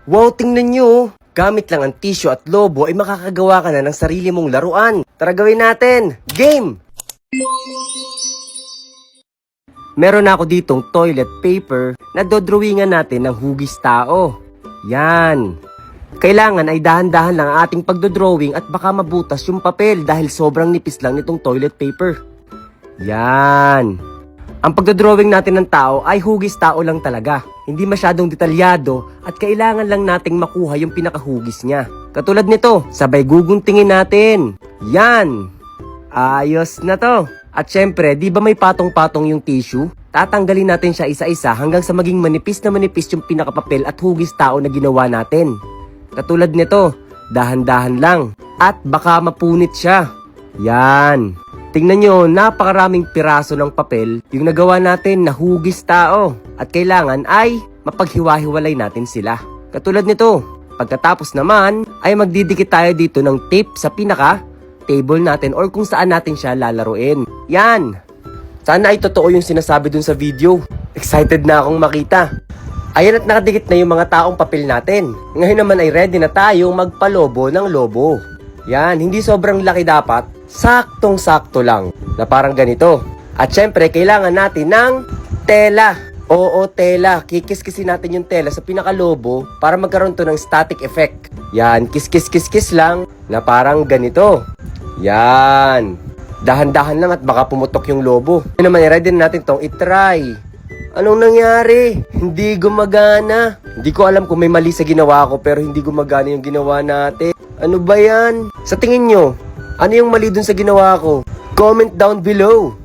Wow, tingnan nyo oh. Gamit lang ang tissue at lobo ay makakagawa ka na ng sarili mong laruan. Tara gawin natin! Game! Meron ako ditong toilet paper na dodrawingan natin ng hugis tao. Yan. Kailangan ay dahan-dahan lang ang ating pagdodrawing at baka mabutas yung papel dahil sobrang nipis lang nitong toilet paper. Yan. Ang pagdodrawing natin ng tao ay hugis tao lang talaga. Hindi masyadong detalyado at kailangan lang nating makuha yung pinakahugis niya. Katulad nito, sabay guguntingin natin. Yan. Ayos na to. At syempre, di ba may patong-patong yung tissue? Tatanggalin natin siya isa-isa hanggang sa maging manipis na manipis yung pinakapapel at hugis tao na ginawa natin. Katulad nito, dahan-dahan lang. At baka mapunit siya. Yan. Tingnan nyo, napakaraming piraso ng papel yung nagawa natin na hugis tao. At kailangan ay mapaghiwa-hiwalay natin sila. Katulad nito, pagkatapos naman ay magdidikit tayo dito ng tape sa pinaka-table natin or kung saan natin siya lalaruin. Yan. Sana ay totoo yung sinasabi dun sa video. Excited na akong makita. Ayan at nakadikit na yung mga taong papel natin. Ngayon naman ay ready na tayong magpalobo ng lobo. Yan, hindi sobrang laki dapat. Saktong-sakto lang na parang ganito. At syempre, kailangan natin ng tela. Oo, tela. Kikis-kisin natin yung tela sa pinakalobo para magkaroon to ng static effect. Yan, kis-kis-kis-kis lang na parang ganito. Yan. Dahan-dahan lang at baka pumutok yung lobo. Ngayon naman, ready na natin tong itry. Anong nangyari? Hindi gumagana. Hindi ko alam kung may mali sa ginawa ko pero hindi gumagana yung ginawa natin. Ano ba yan? Sa tingin nyo, ano yung mali dun sa ginawa ko? Comment down below.